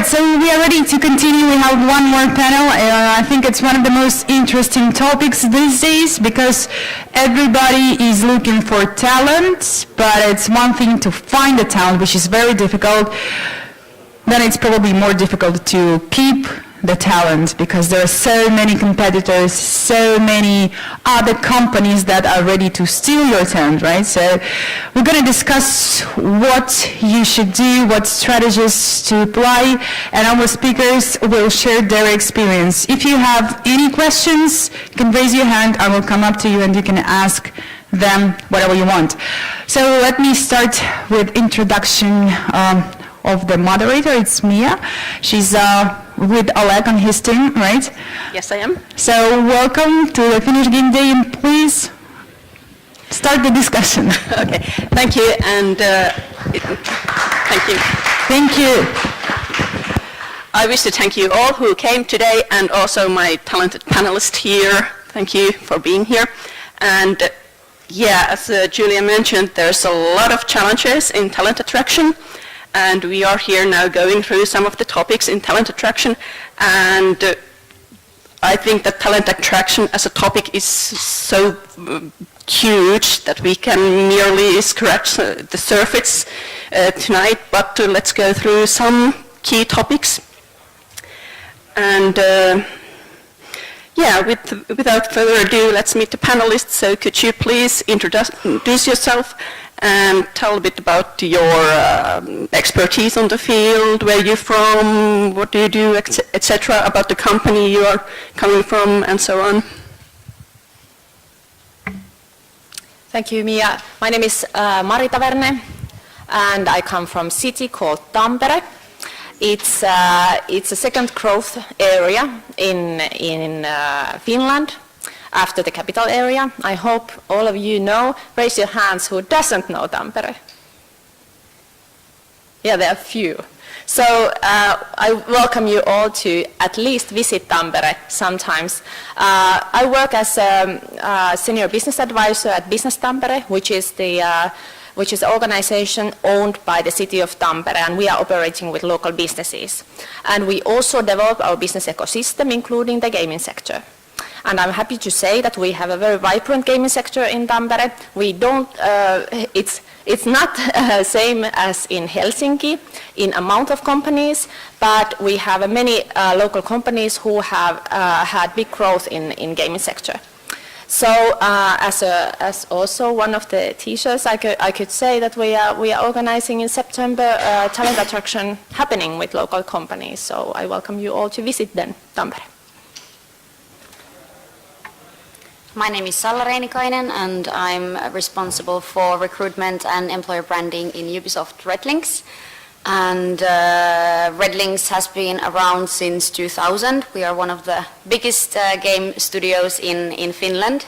so we are ready to continue. We have one more panel. I think it's one of the most interesting topics these days because everybody is looking for talent, but it's one thing to find the talent, which is very difficult. Then it's probably more difficult to keep the talent because there are so many competitors, so many other companies that are ready to steal your talent, right? So we're going to discuss what you should do, what strategies to apply, and our speakers will share their experience. If you have any questions, you can raise your hand. I will come up to you and you can ask them whatever you want. So let me start with introduction of the moderator. It's Miia. She's with Oleg on his team, right? Yes, I am. So welcome to the Finnish Game Day, and please start the discussion. Okay, thank you, and thank you. Thank you. I wish to thank you all who came today, and also my talented panelists here. Thank you for being here. And yeah, as Julia mentioned, there's a lot of challenges in talent attraction. And we are here now going through some of the topics in talent attraction. And I think that talent attraction as a topic is so huge that we can merely scratch the surface tonight. But let's go through some key topics. And yeah, without further ado, let's meet the panelists. So could you please introduce yourself and tell a bit about your expertise on the field, where you're from, what do you do, etc., about the company you are coming from, and so on. Thank you, Miia. My name is Taverne, and I come from a city called Tampere. It's a second growth area in Finland, after the capital area. I hope all of you know. Raise your hands who doesn't know Tampere. Yeah, there are few. So I welcome you all to at least visit Tampere sometimes. I work as a senior business advisor at Business Tampere, which is the organization owned by the city of Tampere, and we are operating with local businesses. And we also develop our business ecosystem, including the gaming sector. And I'm happy to say that we have a very vibrant gaming sector in Tampere. We don't, it's not same as in Helsinki in amount of companies, but we have many local companies who have had big growth in gaming sector. So as also one of the teachers, I could say that we are organizing in September talent attraction happening with local companies. So I welcome you all to visit then Tampere. My name is Salla Reinikainen, and I'm responsible for recruitment and employer branding in Ubisoft Redlynx. And Redlynx has been around since 2000. We are one of the biggest game studios in Finland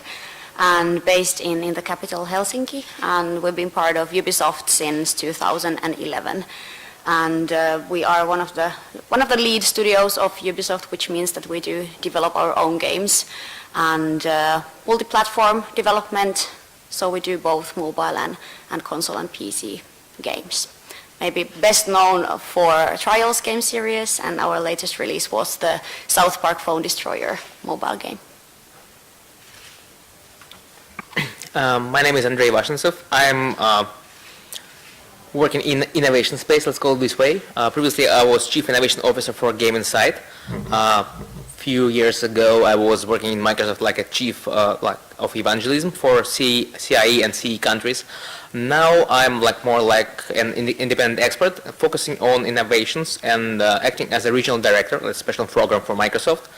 and based in the capital Helsinki. And we've been part of Ubisoft since 2011. And we are one of the lead studios of Ubisoft, which means that we do develop our own games and multi-platform development, so we do both mobile and console and PC games. Maybe best known for Trials game series, and our latest release was the South Park Phone Destroyer mobile game. My name is Andrey Ivashentev. I'm working in innovation space, let's call it this way. Previously I was Chief Innovation Officer for Game Insight. Few years ago, I was working in Microsoft like a chief of evangelism for CIE and CE countries. Now I'm more like an independent expert, focusing on innovations and acting as a regional director, a special program for Microsoft,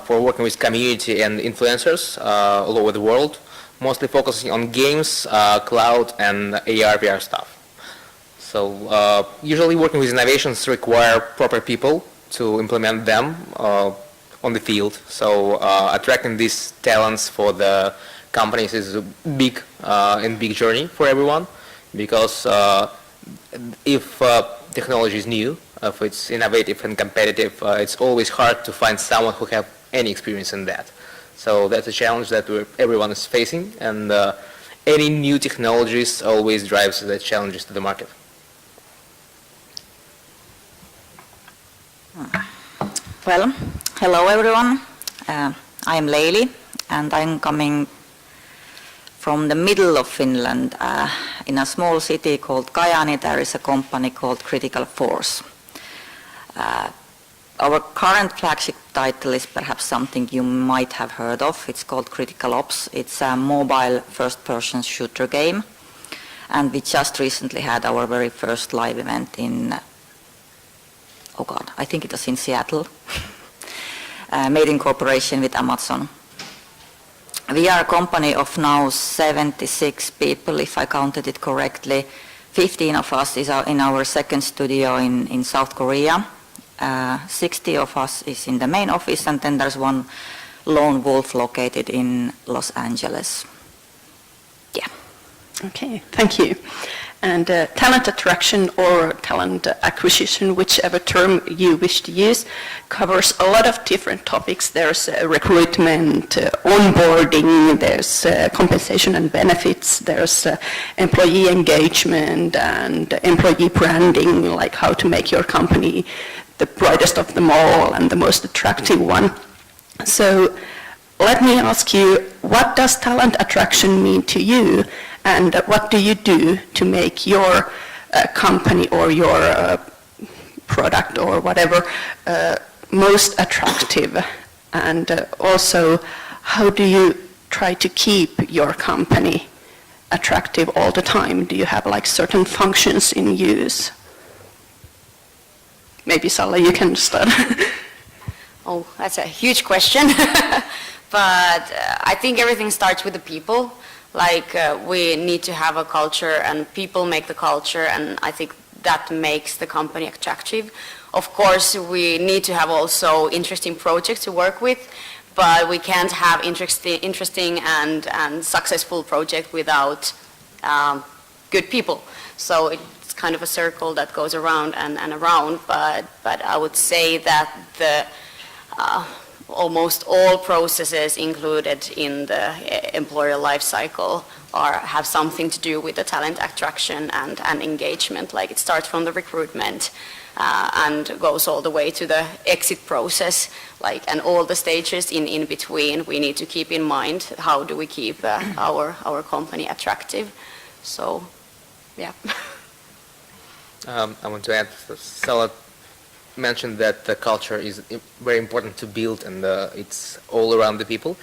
for working with community and influencers all over the world, mostly focusing on games, cloud, and AR, VR stuff. So usually working with innovations require proper people to implement them on the field. So attracting these talents for the companies is a big journey for everyone, because if technology is new, if it's innovative and competitive, it's always hard to find someone who have any experience in that. So that's a challenge that everyone is facing, and any new technologies always drives the challenges to the market. Well, hello everyone. I'm Leili and I'm coming from the middle of Finland. In a small city called Kajaani there is a company called Critical Force. Our current flagship title is perhaps something you might have heard of. It's called Critical Ops. It's a mobile first-person shooter game. And we just recently had our very first live event in, I think it was in Seattle, made in cooperation with Amazon. We are a company of now 76 people, if I counted it correctly. 15 of us is in our second studio in South Korea. 60 of us is in the main office, and then there's one lone wolf located in Los Angeles. Yeah. Okay, thank you. And talent attraction or talent acquisition, whichever term you wish to use, covers a lot of different topics. There's recruitment, onboarding, there's compensation and benefits, there's employee engagement and employee branding, like how to make your company the brightest of them all and the most attractive one. So let me ask you, what does talent attraction mean to you? And what do you do to make your company or your product or whatever most attractive? And also, how do you try to keep your company attractive all the time? Do you have like certain functions in use? Maybe Salla, you can start. Oh, that's a huge question. But I think everything starts with the people. Like we need to have a culture and people make the culture, and I think that makes the company attractive. Of course, we need to have also interesting projects to work with, but we can't have interesting and successful project without good people. So it's kind of a circle that goes around and around, but I would say that the almost all processes included in the employer life cycle have something to do with the talent attraction and engagement. Like it starts from the recruitment and goes all the way to the exit process, and all the stages in between. We need to keep in mind how do we keep our company attractive. So, yeah. I want to add, Salla mentioned that the culture is very important to build, and it's all around the people,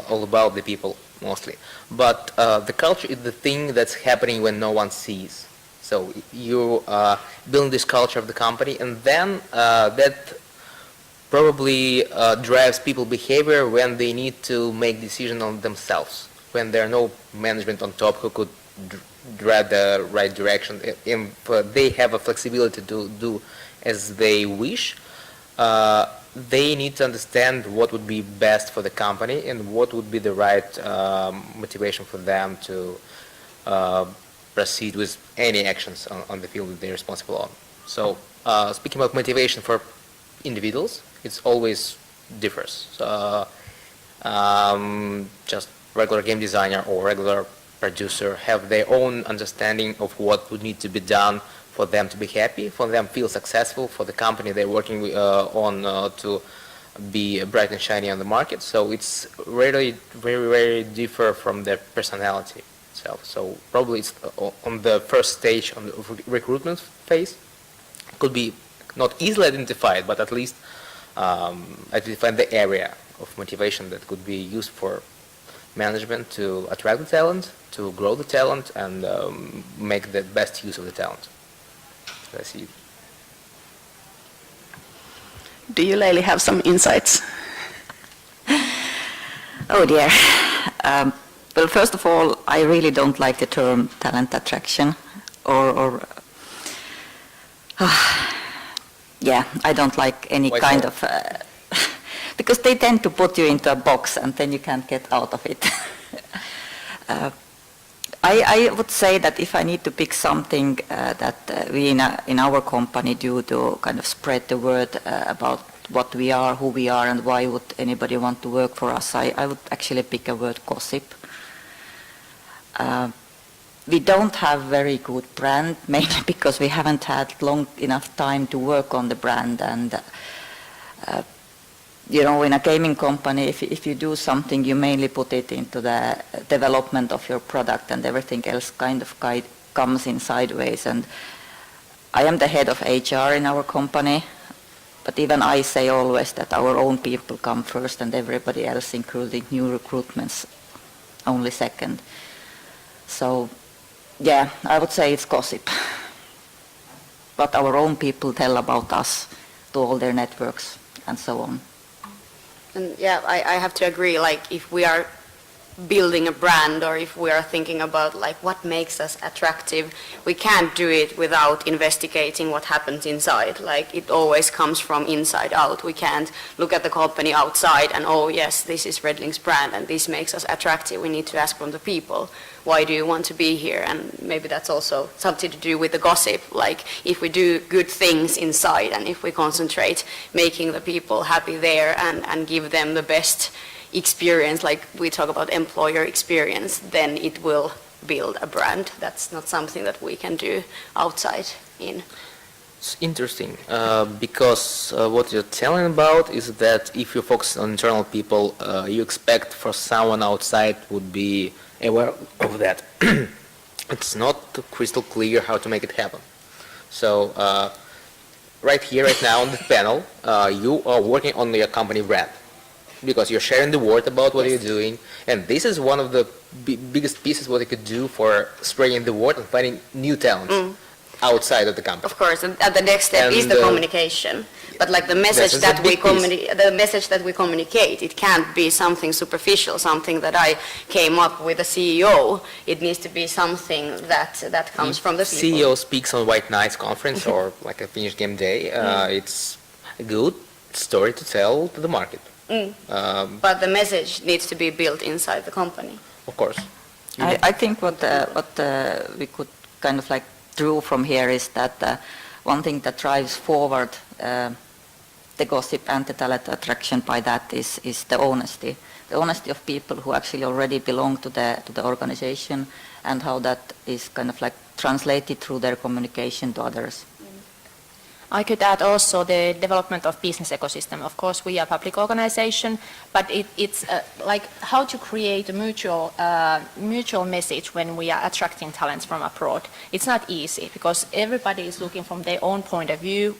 all about the people mostly. But the culture is the thing that's happening when no one sees. So you build this culture of the company, and then that probably drives people behavior when they need to make decisions on themselves, when there are no management on top who could drive the right direction. If they have a flexibility to do as they wish, they need to understand what would be best for the company and what would be the right motivation for them to proceed with any actions on the field that they're responsible on. So speaking about motivation for individuals, it's always differs. Just regular game designer or regular producer have their own understanding of what would need to be done for them to be happy, for them to feel successful, for the company they're working on to be bright and shiny on the market. So it's really very, very different from their personality itself. So probably it's on the first stage on the recruitment phase, could be not easily identified, but at least identify the area of motivation that could be used for management to attract the talent, to grow the talent, and make the best use of the talent. I see. Do you, Leili, have some insights? Oh dear. Well, first of all, I really don't like the term talent attraction, yeah, I don't like any Why kind so? of, because they tend to put you into a box and then you can't get out of it. I would say that if I need to pick something that we in our company do to kind of spread the word about what we are, who we are, and why would anybody want to work for us, I would actually pick a word: gossip. We don't have very good brand, mainly because we haven't had long enough time to work on the brand, and you know, in a gaming company, if you do something, you mainly put it into the development of your product, and everything else kind of comes in sideways. And I am the head of HR in our company, but even I say always that our own people come first and everybody else, including new recruitments, only second. So, yeah, I would say it's gossip. But our own people tell about us to all their networks and so on. And yeah, I have to agree, like if we are building a brand or if we are thinking about like what makes us attractive, we can't do it without investigating what happens inside. Like it always comes from inside out. We can't look at the company outside and, oh yes, this is Redlynx brand and this makes us attractive. We need to ask from the people, why do you want to be here? And maybe that's also something to do with the gossip. Like if we do good things inside and if we concentrate making the people happy there and give them the best experience, like we talk about employer experience, then it will build a brand. That's not something that we can do outside in. It's interesting because what you're telling about is that if you focus on internal people, you expect for someone outside would be aware of that. It's not crystal clear how to make it happen. So right here, right now on the panel, you are working on your company brand, because you're sharing the word about what you're doing, and this is one of the biggest pieces what you could do for spreading the word and finding new talents outside of the company. Of course, and the next step is the communication. But like the message that we communicate, it can't be something superficial, something that I came up with a CEO. It needs to be something that comes from the people. CEO speaks on White Nights conference or like a Finnish Game Day. It's a good story to tell to the market. But the message needs to be built inside the company. Of course. I think what we could kind of like draw from here is that one thing that drives forward the gossip and the talent attraction by that is the honesty of people who actually already belong to the organization, and how that is kind of like translated through their communication to others. I could add also the development of business ecosystem. Of course, we are a public organization, but it's like how to create a mutual message when we are attracting talents from abroad. It's not easy because everybody is looking from their own point of view.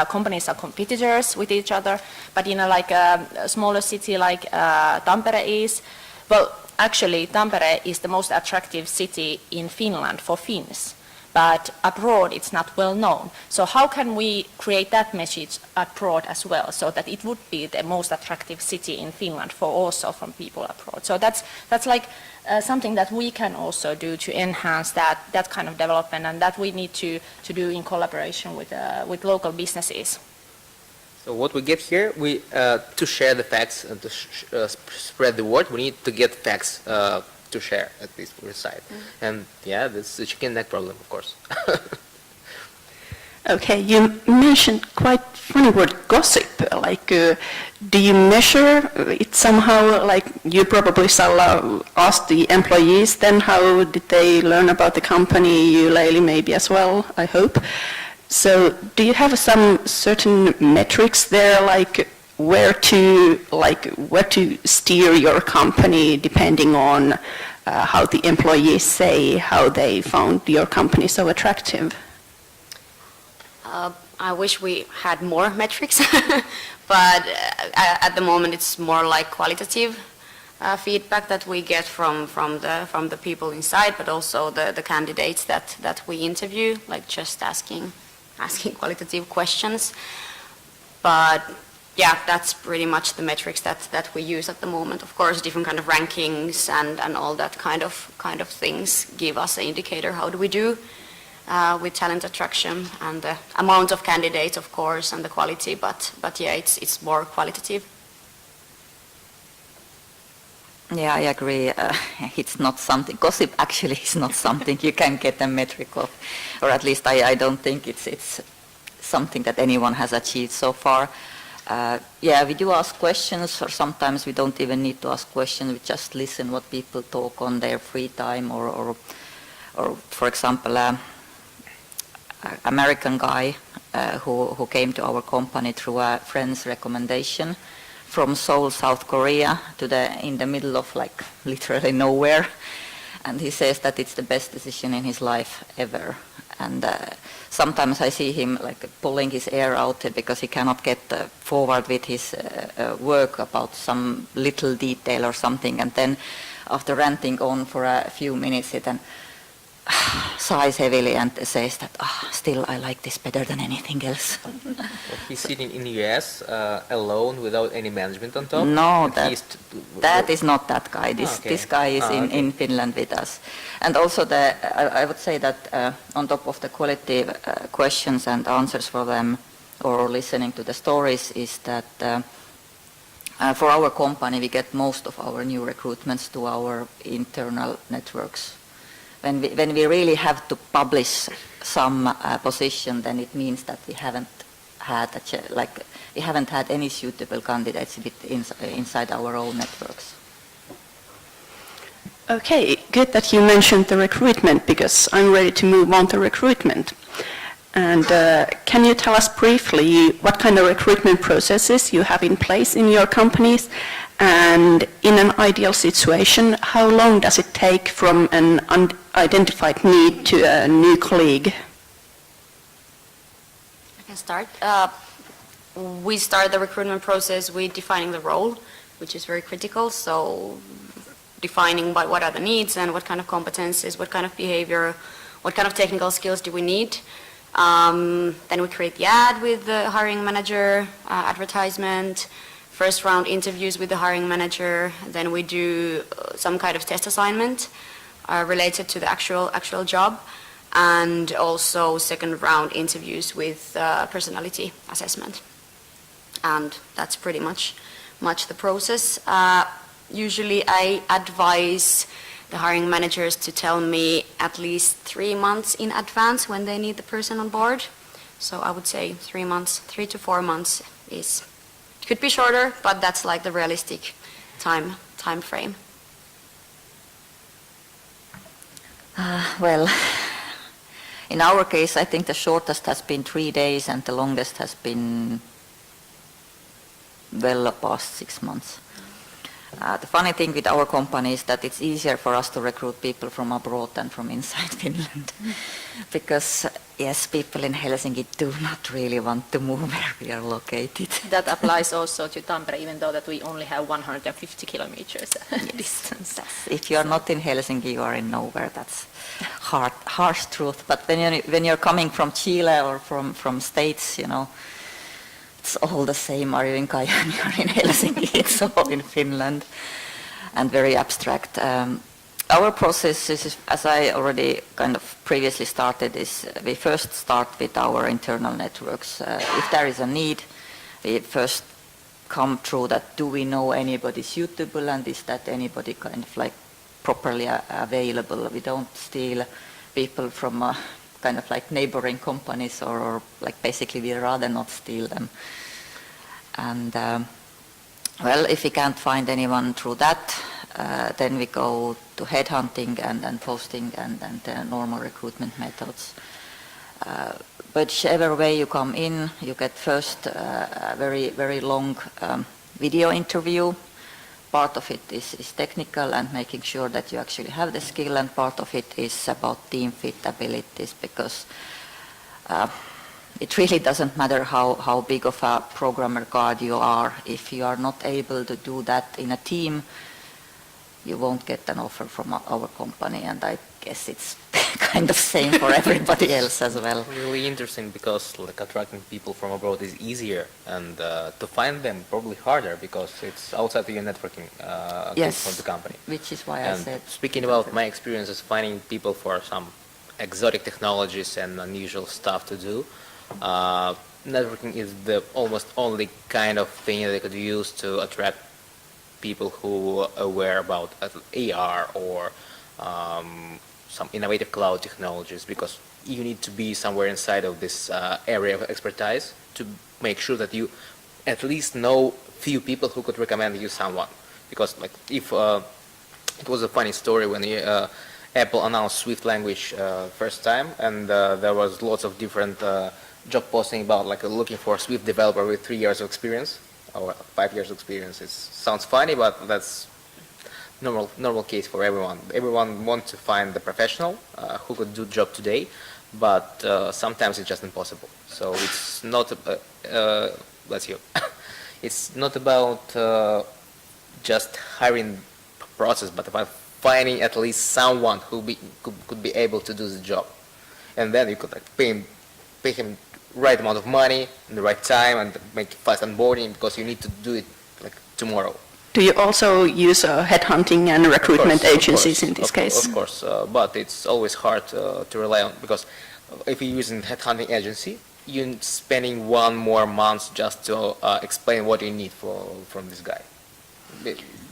Companies are competitors with each other, but in a smaller city like Tampere is, well, actually Tampere is the most attractive city in Finland for Finns. But abroad it's not well known. So how can we create that message abroad as well, so that it would be the most attractive city in Finland for also from people abroad? So that's like something that we can also do to enhance that kind of development, and that we need to do in collaboration with local businesses. So what we get here, we to share the facts and to spread the word, we need to get facts to share at least for your side. And yeah, this is a chicken and egg problem, of course. Okay, you mentioned quite funny word gossip. Like, do you measure it somehow? Like, you probably, Salla, asked the employees then how did they learn about the company, you, Leili, maybe as well, I hope. So do you have some certain metrics there, like where to steer your company depending on how the employees say how they found your company so attractive? I wish we had more metrics, but at the moment it's more like qualitative feedback that we get from the people inside, but also the candidates that we interview, like just asking qualitative questions. But yeah, that's pretty much the metrics that we use at the moment. Of course, different kind of rankings and all that kind of things give us an indicator how do we do with talent attraction and the amount of candidates, of course, and the quality. But yeah, it's more qualitative. Yeah, I agree. It's not something, gossip actually is not something you can get a metric of, or at least I don't think it's something that anyone has achieved so far. Yeah, we do ask questions, or sometimes we don't even need to ask questions. We just listen what people talk on their free time, or for example, American guy who came to our company through a friend's recommendation from Seoul, South Korea, in the middle of like literally nowhere. And he says that it's the best decision in his life ever. And sometimes I see him like pulling his hair out because he cannot get forward with his work about some little detail or something. And then after ranting on for a few minutes, he then sighs heavily and says that, still I like this better than anything else. Well, he's sitting in the US alone without any management on top? No, that is not that guy. This guy is in Finland with us. And also I would say that on top of the quality questions and answers for them or listening to the stories is that for our company we get most of our new recruitments to our internal networks. When we really have to publish some position, then it means that we haven't had any suitable candidates inside our own networks. Okay, good that you mentioned the recruitment because I'm ready to move on to recruitment. And can you tell us briefly what kind of recruitment processes you have in place in your companies? And in an ideal situation, how long does it take from an unidentified need to a new colleague? I can start. We start the recruitment process with defining the role, which is very critical. So defining what are the needs and what kind of competencies, what kind of behavior, what kind of technical skills do we need. Then we create the ad with the hiring manager, advertisement, first round interviews with the hiring manager. Then we do some kind of test assignment related to the actual job, and also second round interviews with personality assessment. And that's pretty much the process. Usually I advise the hiring managers to tell me at least 3 months in advance when they need the person on board. So I would say 3 months, 3 to 4 months could be shorter, but that's like the realistic time frame. Well, in our case, I think the shortest has been 3 days and the longest has been well past 6 months. The funny thing with our company is that it's easier for us to recruit people from abroad than from inside Finland. Because, yes, people in Helsinki do not really want to move where we are located. That applies also to Tampere, even though that we only have 150 kilometers distance. If you are not in Helsinki, you are in nowhere. That's harsh truth. But when you're coming from Chile or from States, you know, it's all the same. Are you in Kajaani or in Helsinki? It's all in Finland and very abstract. Our process is, as I already kind of previously started, is we first start with our internal networks. If there is a need, we first come through that, do we know anybody suitable and is that anybody kind of like properly available? We don't steal people from kind of like neighboring companies or like basically we rather not steal them. And well, if we can't find anyone through that, then we go to headhunting and posting and the normal recruitment methods. Whichever way you come in, you get first a very long video interview. Part of it is technical and making sure that you actually have the skill, and part of it is about team fit abilities, because it really doesn't matter how big of a programmer god you are. If you are not able to do that in a team, you won't get an offer from our company, and I guess it's kind of same for everybody else as well. Really interesting, because like attracting people from abroad is easier, and to find them probably harder because it's outside of your networking from the company. Which is why and I said. Speaking about my experiences finding people for some exotic technologies and unusual stuff to do, networking is the almost only kind of thing that I could use to attract people who are aware about AR or some innovative cloud technologies, because you need to be somewhere inside of this area of expertise to make sure that you at least know few people who could recommend you someone. Because like if it was a funny story when Apple announced Swift language first time, and there was lots of different job posting about like looking for a Swift developer with 3 years of experience or 5 years of experience. It sounds funny, but that's normal case for everyone. Everyone wants to find the professional who could do the job today, but sometimes it's just impossible. So it's not bless you. It's not about just hiring process, but about finding at least someone who could be able to do the job, and then you could like pay him right amount of money in the right time and make fast onboarding because you need to do it like tomorrow. Do you also use headhunting and recruitment agencies in this case? Of course, but it's always hard to rely on, because if you're using headhunting agency, you're spending 1 more month just to explain what you need from this guy.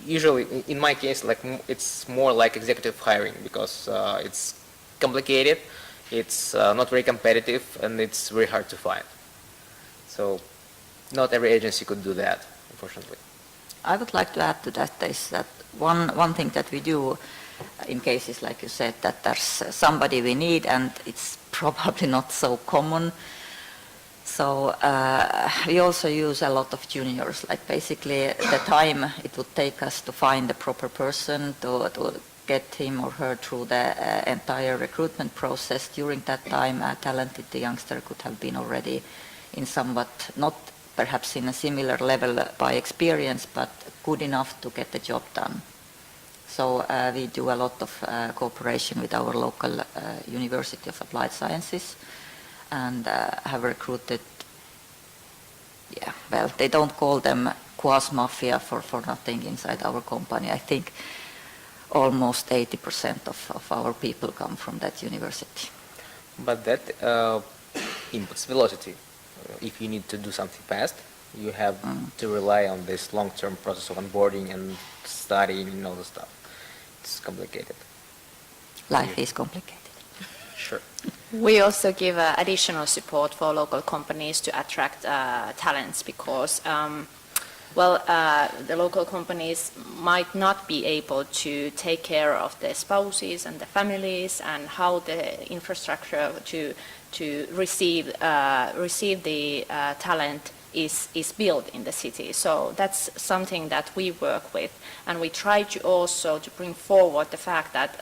Usually, in my case, like it's more like executive hiring, because it's complicated, it's not very competitive, and it's very hard to find. So, not every agency could do that, unfortunately. I would like to add to that is that one thing that we do in cases like you said, that there's somebody we need and it's probably not so common. So we also use a lot of juniors, like basically the time it would take us to find the proper person to get him or her through the entire recruitment process. During that time, a talented youngster could have been already in somewhat, not perhaps in a similar level by experience, but good enough to get the job done. So we do a lot of cooperation with our local University of Applied Sciences and have recruited, well, they don't call them quasi-mafia for nothing inside our company. I think almost 80% of our people come from that university. But that inputs velocity. If you need to do something fast, you have to rely on this long-term process of onboarding and studying and all the stuff. It's complicated. Life is complicated. Sure. We also give additional support for local companies to attract talents because, the local companies might not be able to take care of their spouses and the families and how the infrastructure to receive the talent is built in the city. So that's something that we work with, and we try to also to bring forward the fact that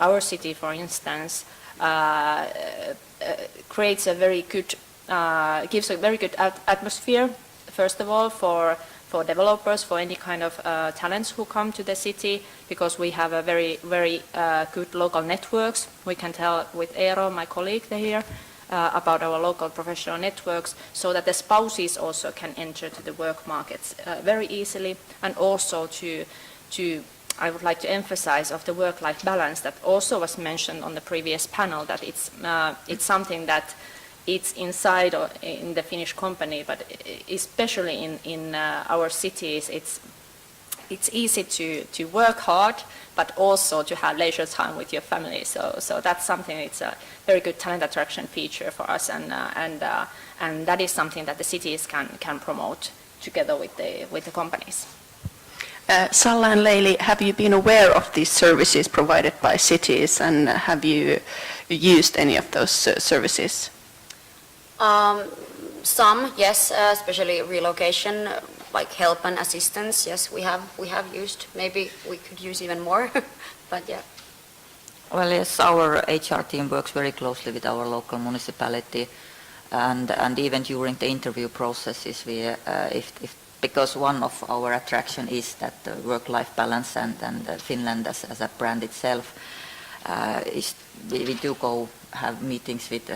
our city, for instance, creates a very good, gives a very good atmosphere, first of all, for developers, for any kind of talents who come to the city, because we have a very good local networks. We can tell with Eero, my colleague here, about our local professional networks, so that the spouses also can enter to the work markets very easily, and also to I would like to emphasize of the work-life balance that also was mentioned on the previous panel, that it's something that it's inside or in the Finnish company, but especially in our cities, it's easy to work hard, but also to have leisure time with your family. So that's something. It's a very good talent attraction feature for us, and that is something that the cities can promote together with the companies. Salla and Leili, have you been aware of these services provided by cities, and have you used any of those services? Some, yes, especially relocation, like help and assistance. Yes, we have used. Maybe we could use even more, but yeah. Well, yes, our HR team works very closely with our local municipality, and even during the interview processes, we because one of our attraction is that the work-life balance and Finland as a brand itself, we do go have meetings with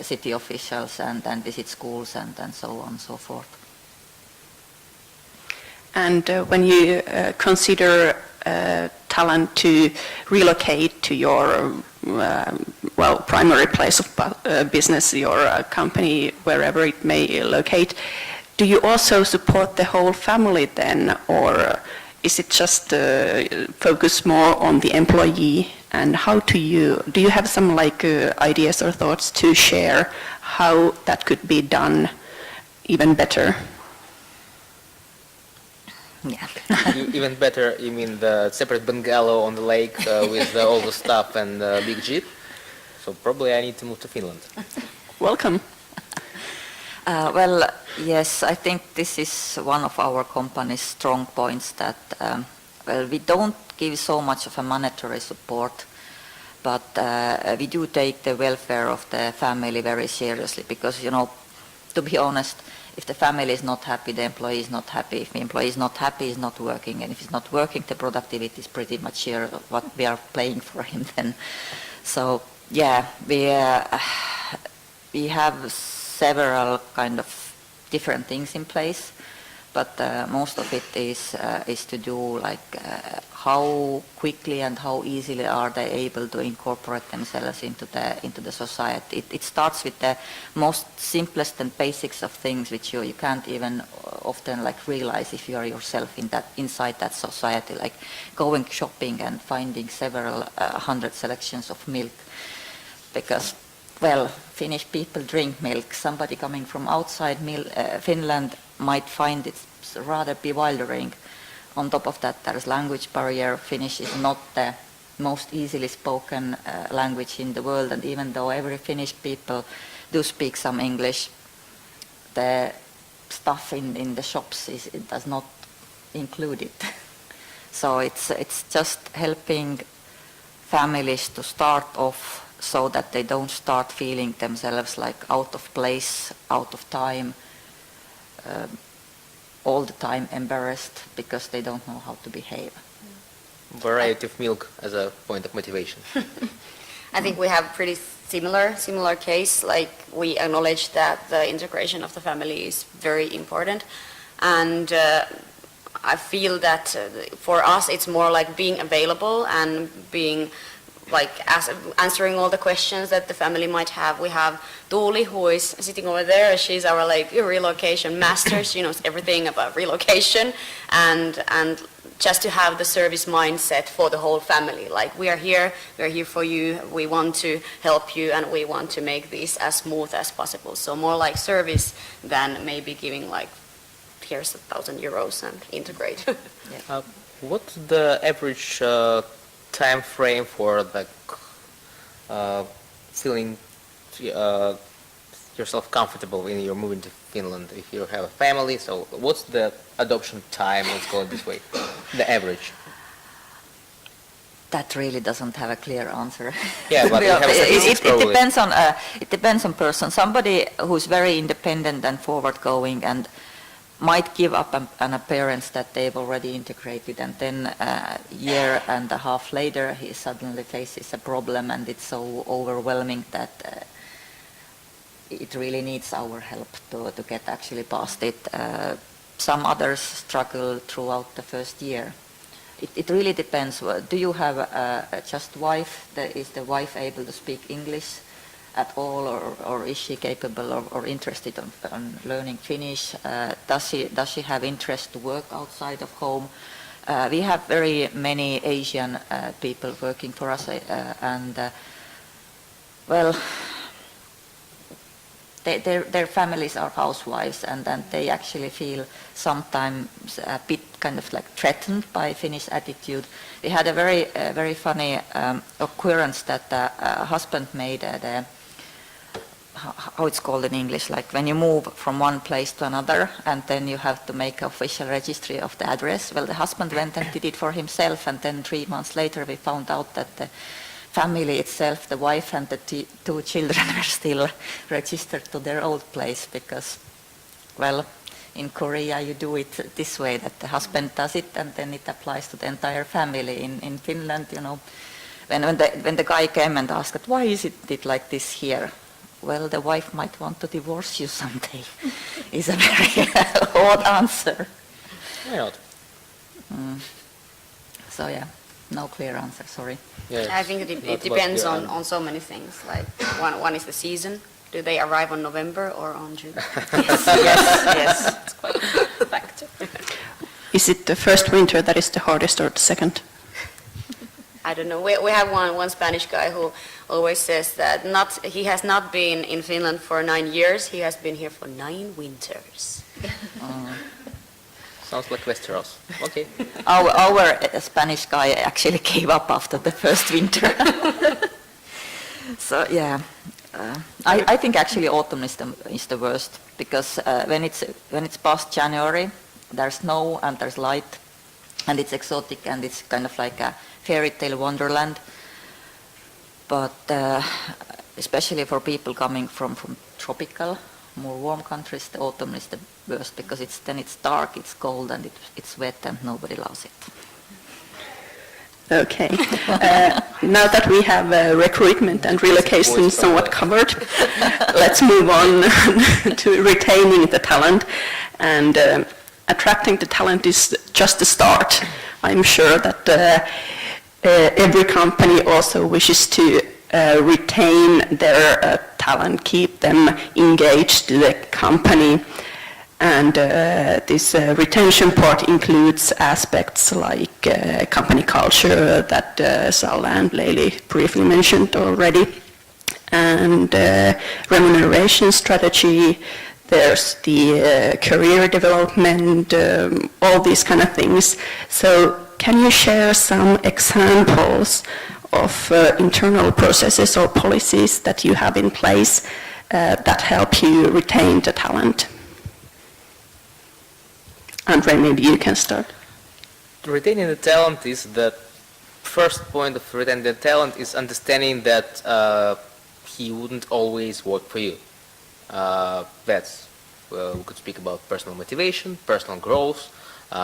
city officials and visit schools and so on and so forth. And when you consider talent to relocate to your primary place of business, your company, wherever it may locate, do you also support the whole family then, or is it just focus more on the employee? And how do you have some ideas or thoughts to share how that could be done even better? Yeah. Even better, you mean the separate bungalow on the lake with all the stuff and big jeep? So probably I need to move to Finland. Welcome. Well, yes, I think this is one of our company's strong points that, well, we don't give so much of a monetary support, but we do take the welfare of the family very seriously because, you know, to be honest, if the family is not happy, the employee is not happy. If the employee is not happy, he's not working. And if he's not working, the productivity is pretty much here what we are playing for him then. So, yeah, we have several kind of different things in place, but most of it is to do like how quickly and how easily are they able to incorporate themselves into the society. It starts with the most simplest and basics of things which you can't even often like realize if you are yourself inside that society, like going shopping and finding several hundred selections of milk, because well, Finnish people drink milk. Somebody coming from outside Finland might find it rather bewildering. On top of that, there is language barrier. Finnish is not the most easily spoken language in the world, and even though every Finnish people do speak some English, the stuff in the shops it does not include it. So it's just helping families to start off so that they don't start feeling themselves like out of place, out of time, all the time embarrassed because they don't know how to behave. Variety of milk as a point of motivation. I think we have pretty similar case. Like we acknowledge that the integration of the family is very important, and I feel that for us it's more like being available and being like answering all the questions that the family might have. We have Tuuli, who is sitting over there. She's our like relocation master. She knows everything about relocation, and just to have the service mindset for the whole family. Like we are here for you. We want to help you, and we want to make this as smooth as possible. So more like service than maybe giving like here's 1,000 euros and integrate. Yeah. What's the average time frame for like feeling yourself comfortable when you're moving to Finland? If you have a family, so what's the adoption time? Let's go this way. The average. That really doesn't have a clear answer. Yeah, but we have statistics probably. It depends on person. Somebody who's very independent and forward-going and might give up an appearance that they've already integrated, and then a year and a half later he suddenly faces a problem and it's so overwhelming that it really needs our help to get actually past it. Some others struggle throughout the first year. It really depends. Do you have just wife? Is the wife able to speak English at all, or is she capable or interested on learning Finnish? Does she have interest to work outside of home? We have very many Asian people working for us, and well, their families are housewives, and they actually feel sometimes a bit kind of like threatened by Finnish attitude. We had a very funny occurrence that the husband made how it's called in English, like when you move from one place to another and then you have to make official registry of the address. Well, the husband went and did it for himself, and then 3 months later we found out that the family itself, the wife and the 2 children, were still registered to their old place because, well, in Korea you do it this way, that the husband does it and then it applies to the entire family. In Finland, you know, when the guy came and asked, why is it like this here? Well, the wife might want to divorce you someday, is a very odd answer. Why not? So yeah, no clear answer, sorry. Yeah, I think it depends on so many things. Like one is the season. Do they arrive on November or on June? Yes. It's quite a factor. Is it the first winter that is the hardest or the second? I don't know. We have one Spanish guy who always says that he has not been in Finland for 9 years. He has been here for 9 winters. Sounds like Westeros. Okay. Our Spanish guy actually gave up after the first winter. So yeah, I think actually autumn is the worst, because when it's past January, there's snow and there's light, and it's exotic and it's kind of like a fairy tale wonderland. But especially for people coming from tropical, more warm countries, the autumn is the worst, because then it's dark, it's cold, and it's wet, and nobody loves it. Okay. Now that we have recruitment and relocation somewhat covered, let's move on to retaining the talent. And attracting the talent is just the start. I'm sure that every company also wishes to retain their talent, keep them engaged to the company. And this retention part includes aspects like company culture that Salla and Leili briefly mentioned already, and remuneration strategy. There's the career development, all these kind of things. So can you share some examples of internal processes or policies that you have in place that help you retain the talent? Andrey, maybe you can start. Retaining the talent is the first point of retaining the talent is understanding that he wouldn't always work for you. That's, we could speak about personal motivation, personal growth,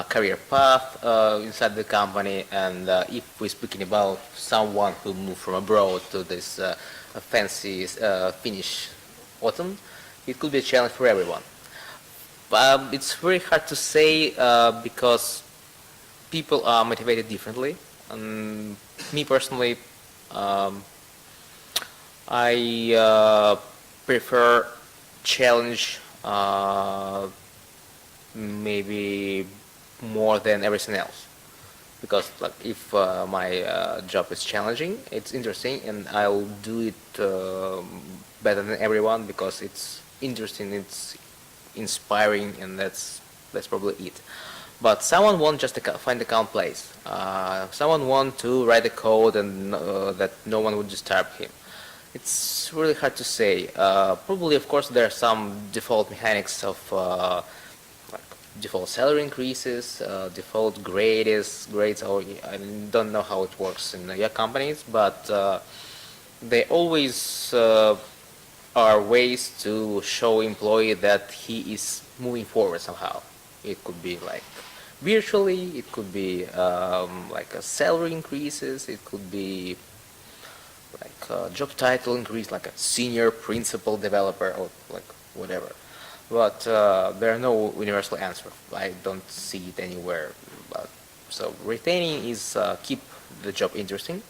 career path inside the company, and if we're speaking about someone who moved from abroad to this fancy Finnish autumn, it could be a challenge for everyone. It's very hard to say because people are motivated differently. Me personally, I prefer challenge maybe more than everything else, because like if my job is challenging, it's interesting, and I'll do it better than everyone because it's interesting, it's inspiring, and that's probably it. But someone won't just find a calm place. Someone wants to write a code and that no one would disturb him. It's really hard to say. Probably, of course, there are some default mechanics of like default salary increases, default grades, or I don't know how it works in your companies, but they always are ways to show employee that he is moving forward somehow. It could be like virtually, it could be like a salary increases, it could be like a job title increase, like a senior principal developer or like whatever. But there are no universal answers. I don't see it anywhere. But, so retaining is keep the job interesting,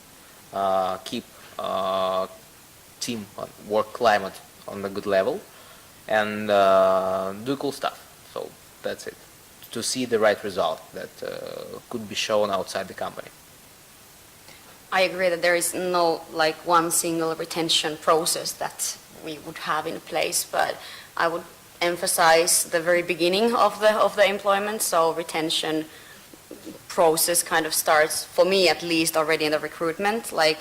keep team work climate on a good level, and do cool stuff. So that's it. To see the right result that could be shown outside the company. I agree that there is no like one single retention process that we would have in place, but I would emphasize the very beginning of the employment. So retention process kind of starts, for me at least, already in the recruitment. Like,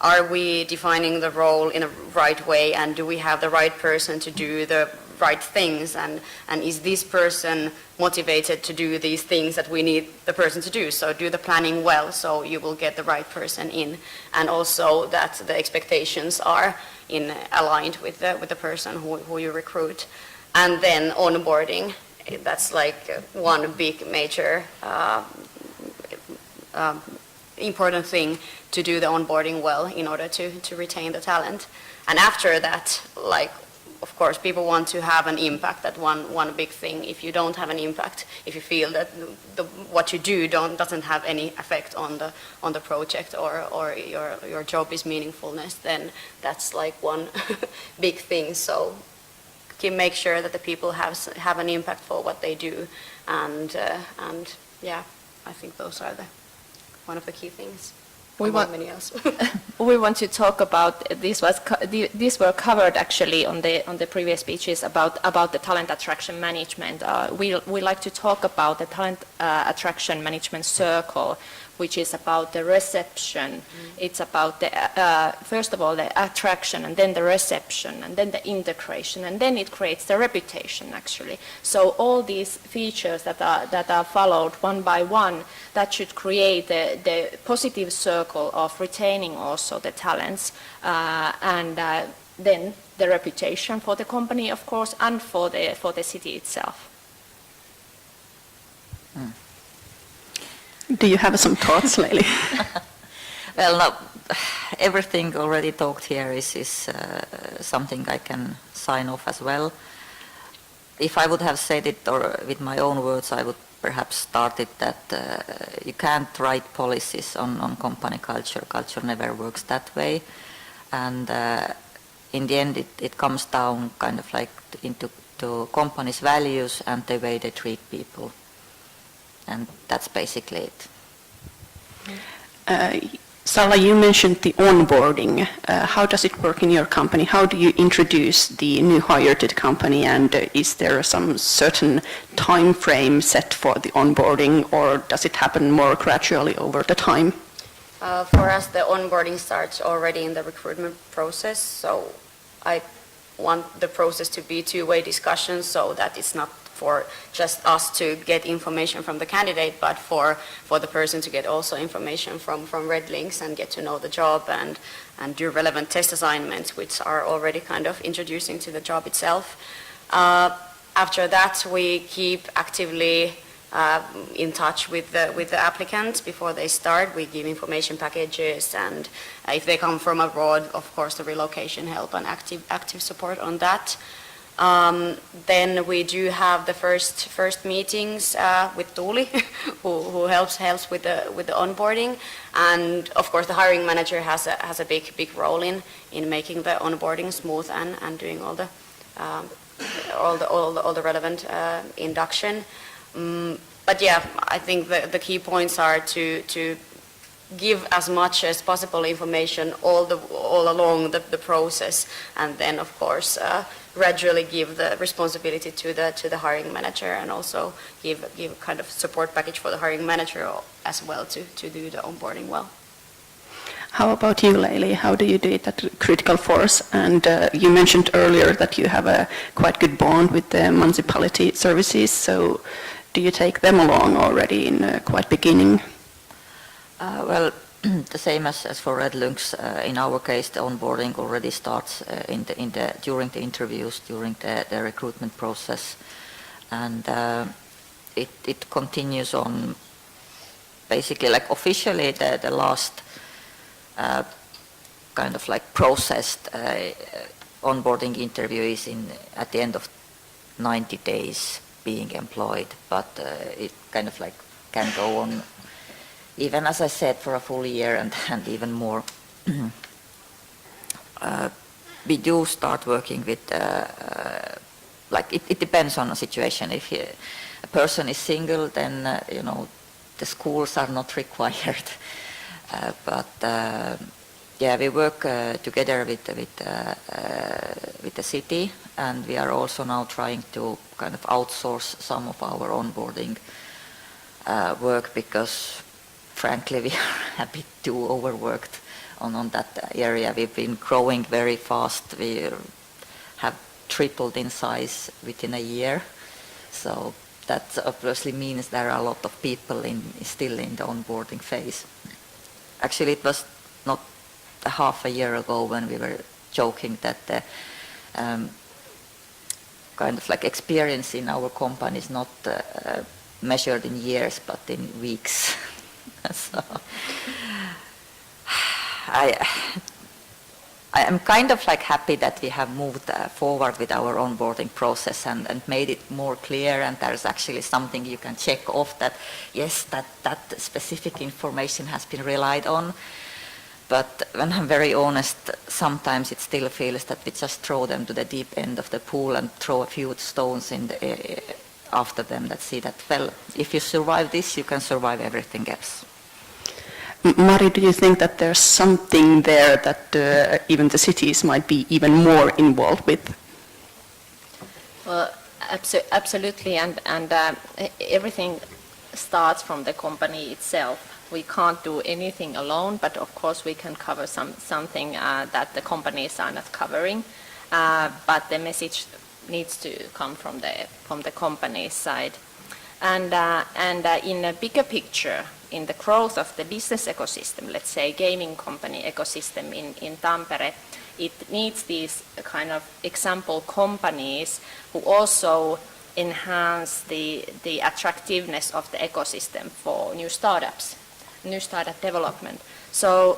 are we defining the role in a right way, and do we have the right person to do the right things, and is this person motivated to do these things that we need the person to do? So do the planning well, so you will get the right person in, and also that the expectations are aligned with the person who you recruit. And then onboarding, that's like one big major important thing, to do the onboarding well in order to retain the talent. And after that, like, of course, people want to have an impact. That one big thing. If you don't have an impact, if you feel that what you do doesn't have any effect on the project or your job is meaningfulness, then that's like one big thing. So make sure that the people have an impact for what they do, and yeah, I think those are one of the key things. We want many else. We want to talk about these were covered actually on the previous speeches about the talent attraction management. We like to talk about the talent attraction management circle, which is about the reception. It's about the first of all the attraction, and then the reception, and then the integration, and then it creates the reputation actually. So all these features that are followed one by one, that should create the positive circle of retaining also the talents, and then the reputation for the company, of course, and for the city itself. Do you have some thoughts, Leili? Well, no, everything already talked here is something I can sign off as well. If I would have said it or with my own words, I would perhaps start it that you can't write policies on company culture. Culture never works that way. And in the end, it comes down kind of like into company's values and the way they treat people. And that's basically it. Salla, you mentioned the onboarding. How does it work in your company? How do you introduce the new hire to the company, and is there some certain time frame set for the onboarding, or does it happen more gradually over the time? For us, the onboarding starts already in the recruitment process, so I want the process to be two-way discussion so that it's not for just us to get information from the candidate, but for the person to get also information from Redlynx and get to know the job and do relevant test assignments, which are already kind of introducing to the job itself. After that, we keep actively in touch with the applicants before they start. We give information packages, and if they come from abroad, of course, the relocation help and active support on that. Then we do have the first meetings with Tuuli, who helps with the onboarding, and of course the hiring manager has a big role in making the onboarding smooth and doing all the relevant induction. But yeah, I think the key points are to give as much as possible information all along the process, and then of course gradually give the responsibility to the hiring manager, and also give kind of support package for the hiring manager as well to do the onboarding well. How about you, Leili? How do you do it at Critical Force? And you mentioned earlier that you have a quite good bond with the municipality services, so do you take them along already in quite beginning? Well, the same as for Redlynx. In our case, the onboarding already starts during the interviews, during the recruitment process, and it continues on. Basically, like officially, the last kind of like processed onboarding interview is at the end of 90 days being employed, but it kind of like can go on. Even as I said, for a full year and even more. We do start working with, like it depends on the situation. If a person is single, then the schools are not required. Yeah, we work together with the city, and we are also now trying to kind of outsource some of our onboarding work, because frankly, we are a bit too overworked on that area. We've been growing very fast. We have tripled in size within a year. So that obviously means there are a lot of people still in the onboarding phase. Actually, it was not a half a year ago when we were joking that the kind of like experience in our company is not measured in years, but in weeks. So I am kind of like happy that we have moved forward with our onboarding process and made it more clear, and there's actually something you can check off that yes, that specific information has been relied on. But when I'm very honest, sometimes it still feels that we just throw them to the deep end of the pool and throw a few stones in after them that see that, well, if you survive this, you can survive everything else. Mari, do you think that there's something there that even the cities might be even more involved with? Well, absolutely, and everything starts from the company itself. we can't do anything alone, but of course we can cover something that the companies are not covering. But the message needs to come from the company side. And in a bigger picture, in the growth of the business ecosystem, let's say gaming company ecosystem in Tampere, it needs these kind of example companies who also enhance the attractiveness of the ecosystem for new startups, new startup development. So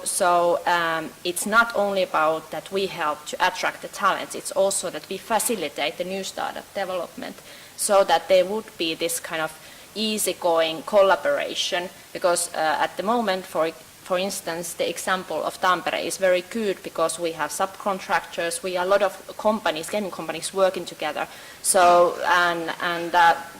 it's not only about that we help to attract the talents, it's also that we facilitate the new startup development so that there would be this kind of easygoing collaboration, because at the moment, for instance, the example of Tampere is very good because we have subcontractors, we are a lot of companies, gaming companies working together. So, and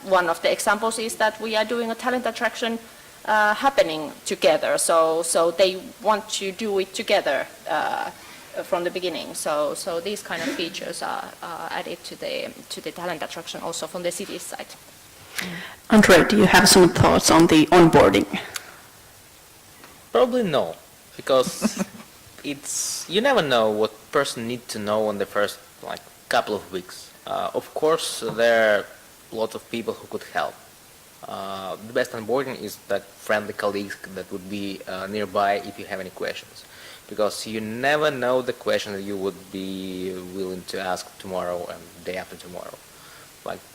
one of the examples is that we are doing a talent attraction happening together. So they want to do it together from the beginning. So these kind of features are added to the talent attraction also from the city side. Andrey, do you have some thoughts on the onboarding? Probably no, because you never know what person need to know in the first couple of weeks. Of course, there are lots of people who could help. The best onboarding is that friendly colleagues that would be nearby if you have any questions, because you never know the question that you would be willing to ask tomorrow and the day after tomorrow.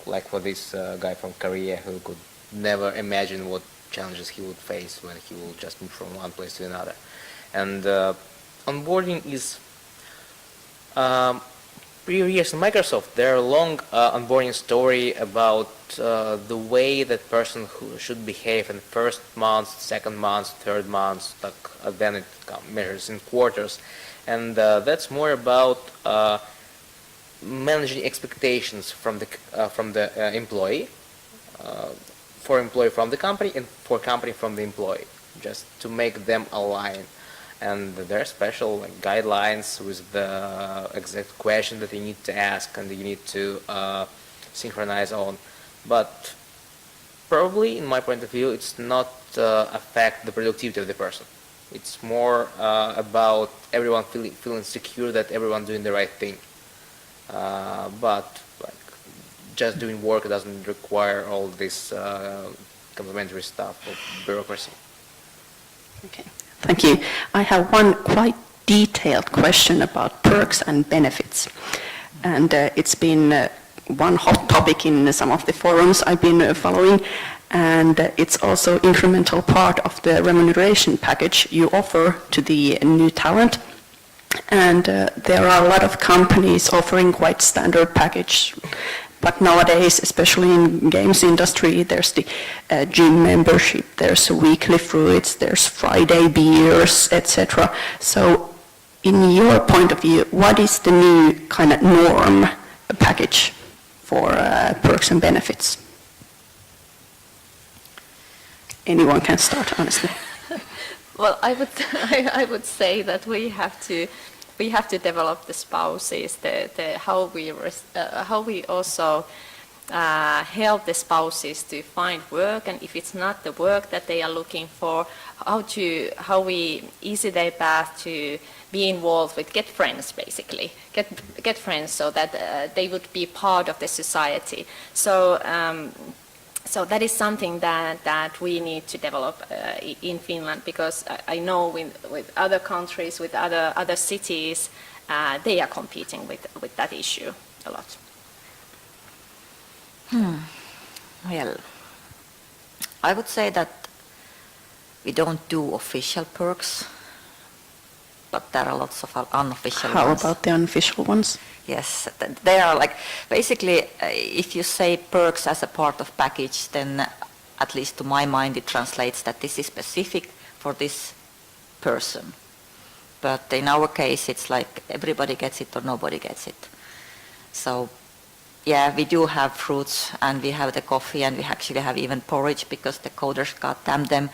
Like for this guy from Korea who could never imagine what challenges he would face when he will just move from one place to another. And onboarding is previous in Microsoft. There are long onboarding story about the way that person who should behave in the first month, second month, third month, then it measures in quarters, and that's more about managing expectations from the employee, for employee from the company, and for company from the employee, just to make them align. And there are special guidelines with the exact question that you need to ask and you need to synchronize on. But probably, in my point of view, it's not affect the productivity of the person. It's more about everyone feeling secure that everyone doing the right thing. But just doing work doesn't require all this complementary stuff of bureaucracy. Okay, thank you. I have one quite detailed question about perks and benefits. And it's been one hot topic in some of the forums I've been following, and it's also incremental part of the remuneration package you offer to the new talent. And there are a lot of companies offering quite standard package. But nowadays, especially in games industry, there's the gym membership, there's weekly fruits, there's Friday beers, etc. So in your point of view, what is the new kind of norm package for perks and benefits? Anyone can start, honestly. Well, I would say that we have to develop the spouses, how we also help the spouses to find work, and if it's not the work that they are looking for, how we ease their path to be involved with, get friends basically, get friends so that they would be part of the society. So that is something that we need to develop in Finland, because I know with other countries, with other cities, they are competing with that issue a lot. Well, I would say that we don't do official perks, but there are lots of unofficial ones. How about the unofficial ones? Yes, they are basically, if you say perks as a part of package, then at least to my mind it translates that this is specific for this person. But in our case it's like everybody gets it or nobody gets it. So yeah, we do have fruits and we have the coffee and we actually have even porridge, because the coders, goddamn them,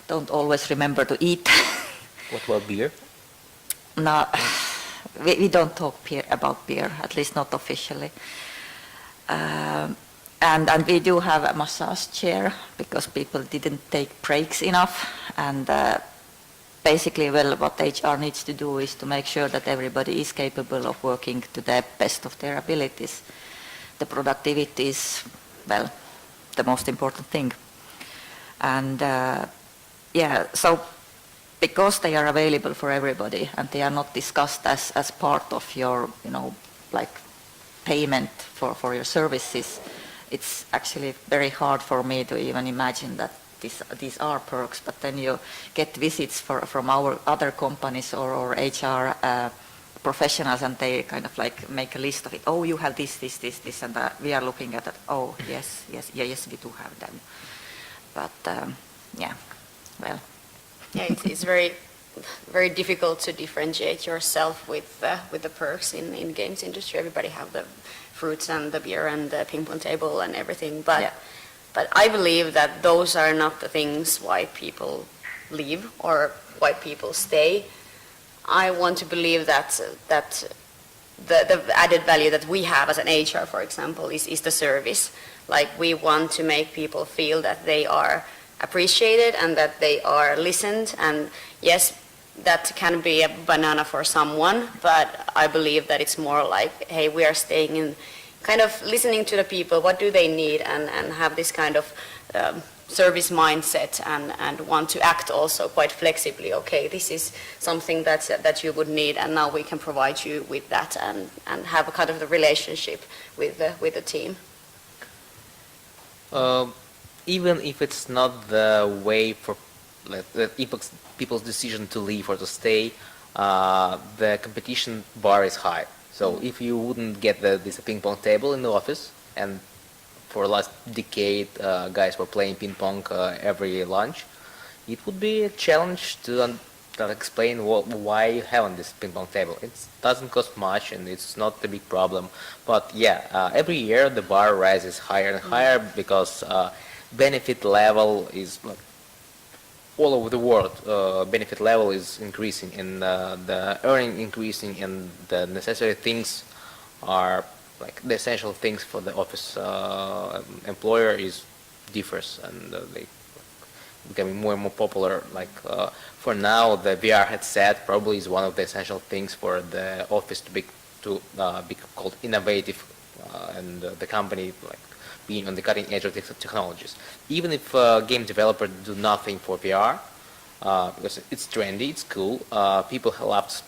don't always remember to eat. What about beer? No. We don't talk about beer, at least not officially. And And we do have a massage chair because people didn't take breaks enough. And basically, well, what HR needs to do is to make sure that everybody is capable of working to the best of their abilities. The productivity is, well, the most important thing. And yeah, so because they are available for everybody and they are not discussed as part of your, like payment for your services, it's actually very hard for me to even imagine that these are perks. But then you get visits from our other companies or HR professionals, and they kind of like make a list of it. Oh, you have this, and we are looking at it. Oh, yes, we do have them. But yeah, well. Yeah, it's very, very difficult to differentiate yourself with the perks in games industry. Everybody have the fruits and the beer and the ping pong table and everything, but I believe that those are not the things why people leave or why people stay. I want to believe that the added value that we have as an HR, for example, is the service. Like, we want to make people feel that they are appreciated and that they are listened. And yes, that can be a banana for someone, but I believe that it's more like, hey, we are staying in, kind of listening to the people, what do they need, and have this kind of service mindset and want to act also quite flexibly. Okay, this is something that you would need, and now we can provide you with that, and have a kind of the relationship with the team. Even if it's not the way for people's decision to leave or to stay, the competition bar is high. So if you wouldn't get this ping pong table in the office, and for the last decade guys were playing ping pong every lunch, it would be a challenge to explain why you have this ping pong table. It doesn't cost much and it's not a big problem. But yeah, every year the bar rises higher and higher because benefit level is all over the world. Benefit level is increasing, and the earning increasing, and the necessary things are like the essential things for the office employer is differs, and they becoming more and more popular. Like for now, the VR headset probably is one of the essential things for the office to be called innovative, and the company like being on the cutting edge of the technologies. Even if game developers do nothing for VR, because it's trendy, it's cool, people love to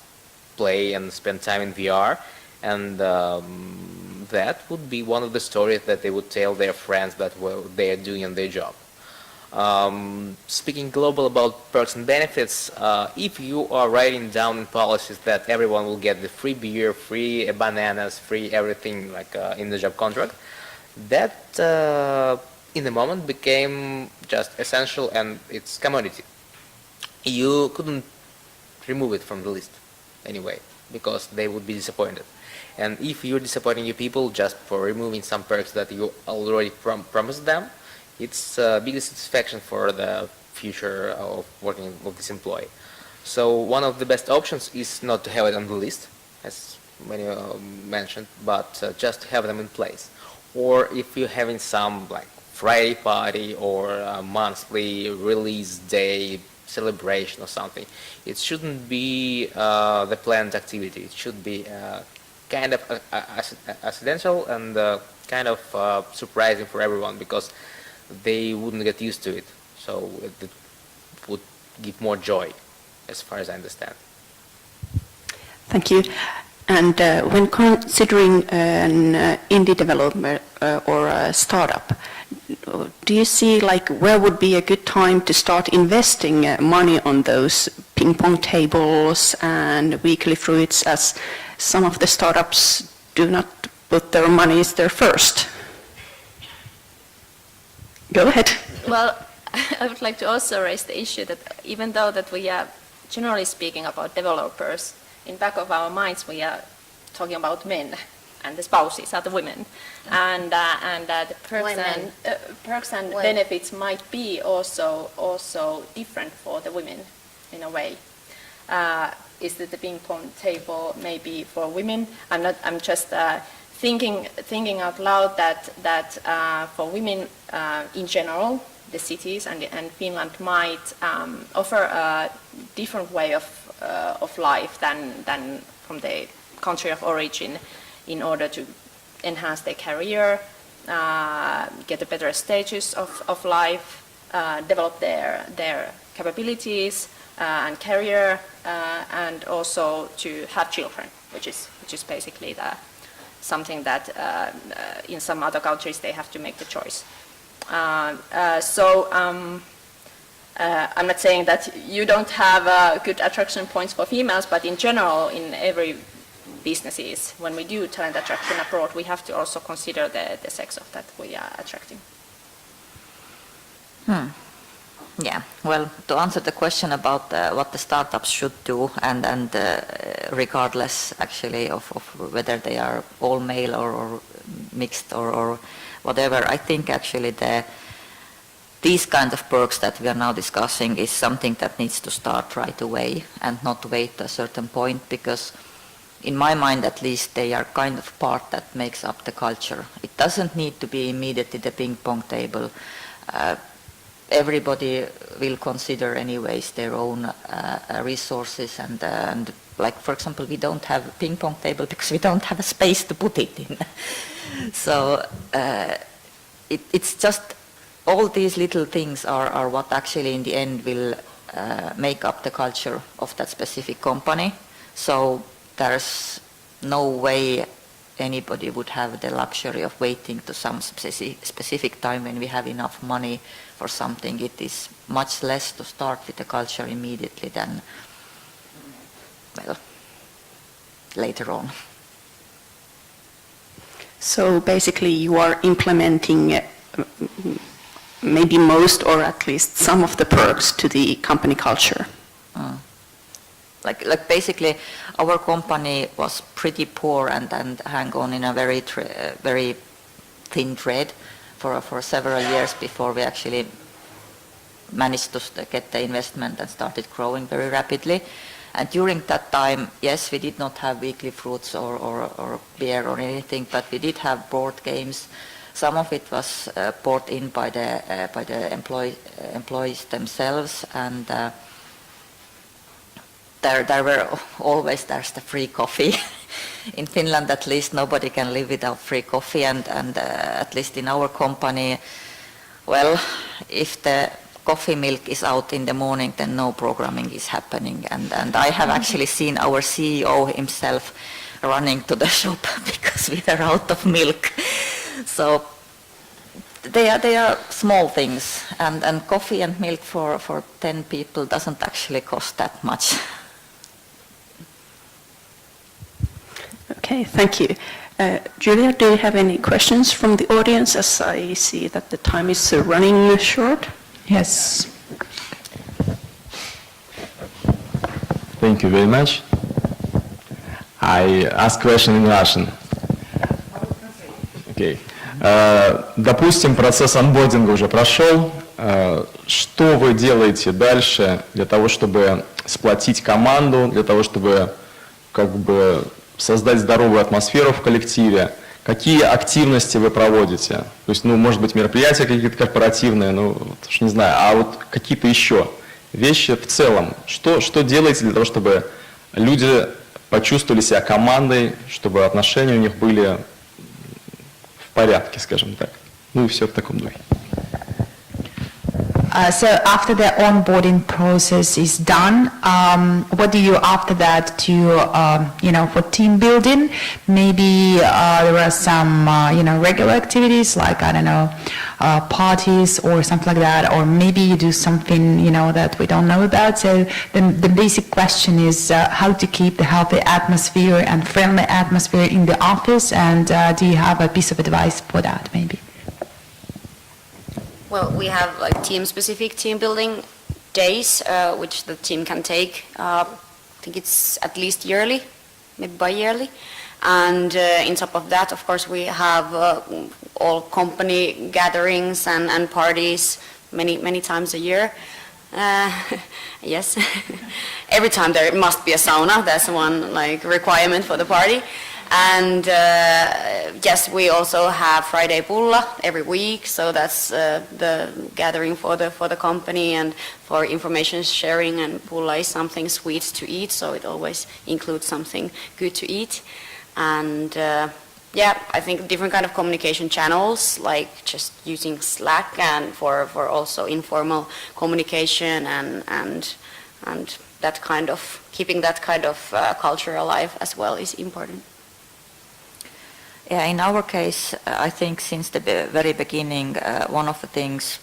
play and spend time in VR, and that would be one of the stories that they would tell their friends that they are doing on their job. Speaking global about perks and benefits, if you are writing down in policies that everyone will get the free beer, free bananas, free everything like in the job contract, that in the moment became just essential and it's commodity. You couldn't remove it from the list anyway because they would be disappointed. And if you're disappointing your people just for removing some perks that you already promised them, it's a big satisfaction for the future of working with this employee. So one of the best options is not to have it on the list, as many mentioned, but just to have them in place. Or if you're having some like Friday party or a monthly release day celebration or something, it shouldn't be the planned activity. It should be kind of accidental and kind of surprising for everyone because they wouldn't get used to it. So it would give more joy, as far as I understand. Thank you. And when considering an indie developer or a startup, do you see like where would be a good time to start investing money on those ping pong tables and weekly fruits, as some of the startups do not put their monies there first? Go ahead. Well, I would like to also raise the issue that even though that we are generally speaking about developers, in back of our minds we are talking about men, and the spouses are the women, and the perks and benefits might be also different for the women in a way. Is that the ping pong table maybe for women? I'm just thinking out loud that for women in general, the cities and Finland might offer a different way of life than from the country of origin, in order to enhance their career, get a better status of life, develop their capabilities and career, and also to have children, which is basically something that in some other countries they have to make the choice. I'm not saying that you don't have good attraction points for females, but in general, in every businesses, when we do talent attraction abroad, we have to also consider the sex of that we are attracting. Yeah, well, to answer the question about what the startups should do, and regardless actually of whether they are all male or mixed or whatever, I think actually these kind of perks that we are now discussing is something that needs to start right away and not wait a certain point, because in my mind at least they are kind of part that makes up the culture. It doesn't need to be immediately the ping pong table. Everybody will consider anyways their own resources, and like for example we don't have a ping pong table because we don't have a space to put it in. So it's just all these little things are what actually in the end will make up the culture of that specific company. So there's no way anybody would have the luxury of waiting to some specific time when we have enough money for something. It is much less to start with the culture immediately than, well, later on. So basically you are implementing maybe most or at least some of the perks to the company culture. Like basically our company was pretty poor and hang on in a very thin thread for several years before we actually managed to get the investment and started growing very rapidly. And during that time, yes, we did not have weekly fruits or beer or anything, but we did have board games. Some of it was bought in by the employees themselves, and there's the free coffee. In Finland, at least, nobody can live without free coffee, and at least in our company, well, if the coffee milk is out in the morning, then no programming is happening. And I have actually seen our CEO himself running to the shop because we are out of milk. So they are small things, and coffee and milk for 10 people doesn't actually cost that much. Okay, thank you. Julia, do you have any questions from the audience, as I see that the time is running short? Yes. Thank you very much. I ask question in Russian. Okay. Допустим, процесс онбординга уже прошел. Что вы делаете дальше для того, чтобы сплотить команду, для того, чтобы как бы создать здоровую атмосферу в коллективе? Какие активности вы проводите? То есть, может быть, мероприятия какие-то корпоративные, уж не знаю, а вот какие-то еще вещи в целом. Что делаете для того, чтобы люди почувствовали себя командой, чтобы отношения у них были в порядке, скажем так? И все в таком духе. So after the onboarding process is done, what do you after that do, for team building? Maybe there are some, regular activities like, I don't know, parties or something like that, or maybe you do something, that we don't know about. So the basic question is how to keep the healthy atmosphere and friendly atmosphere in the office, and do you have a piece of advice for that, maybe? Well, we have like team-specific team building days, which the team can take. I think it's at least yearly, maybe bi-yearly. And on top of that, of course, we have all company gatherings and parties many times a year. Yes, every time there must be a sauna. That's one requirement for the party. And yes, we also have Friday Pulla every week, so that's the gathering for the company and for information sharing, and Pulla is something sweet to eat, so it always includes something good to eat. And yeah, I think different kind of communication channels, like just using Slack and for also informal communication and that kind of, keeping that kind of culture alive as well is important. Yeah, in our case, I think since the very beginning, one of the things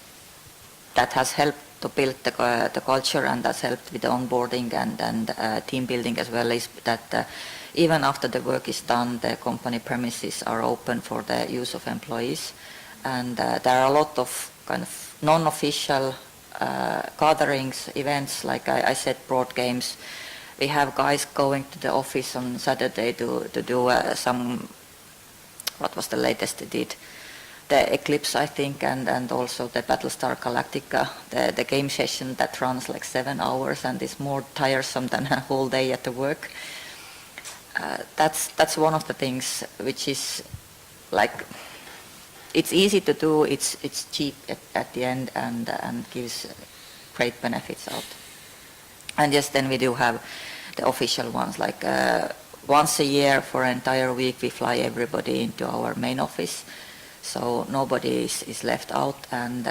that has helped to build the culture and that's helped with the onboarding and team building as well is that even after the work is done, the company premises are open for the use of employees. And there are a lot of kind of non-official gatherings, events, like I said, board games. We have guys going to the office on Saturday to do some, what was the latest they did? The Eclipse, I think, and also the Battlestar Galactica, the game session that runs like 7 hours and is more tiresome than a whole day at the work. That's one of the things which is like, it's easy to do, it's cheap at the end and gives great benefits out. And yes, then we do have the official ones, like once a year for an entire week we fly everybody into our main office, so nobody is left out, and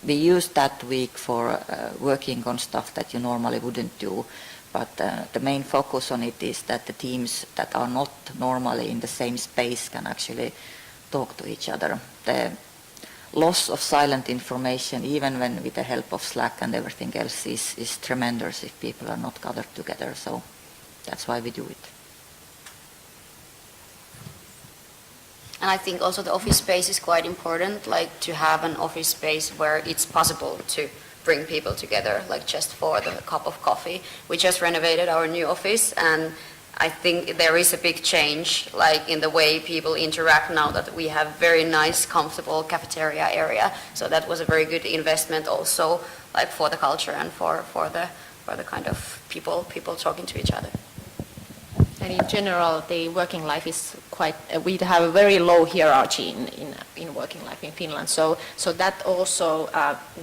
we use that week for working on stuff that you normally wouldn't do. But the main focus on it is that the teams that are not normally in the same space can actually talk to each other. The loss of silent information, even when with the help of Slack and everything else, is tremendous if people are not gathered together. So that's why we do it. And I think also the office space is quite important, like to have an office space where it's possible to bring people together, like just for the cup of coffee. We just renovated our new office, and I think there is a big change, like in the way people interact now that we have very nice, comfortable cafeteria area. So that was a very good investment also, like for the culture and for the kind of people talking to each other. And in general, the working life is quite, we have a very low hierarchy in working life in Finland. So that also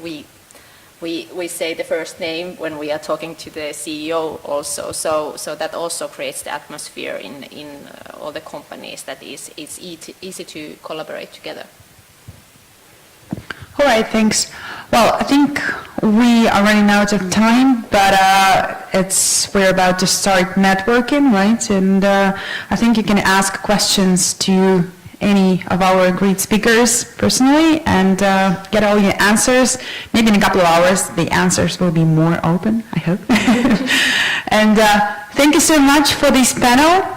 we say the first name when we are talking to the CEO also. So that also creates the atmosphere in all the companies that it's easy to collaborate together. All right, thanks. Well, I think we are running out of time, but we're about to start networking, right? And I think you can ask questions to any of our great speakers personally and get all your answers. Maybe in a couple of hours the answers will be more open, I hope. And thank you so much for this panel.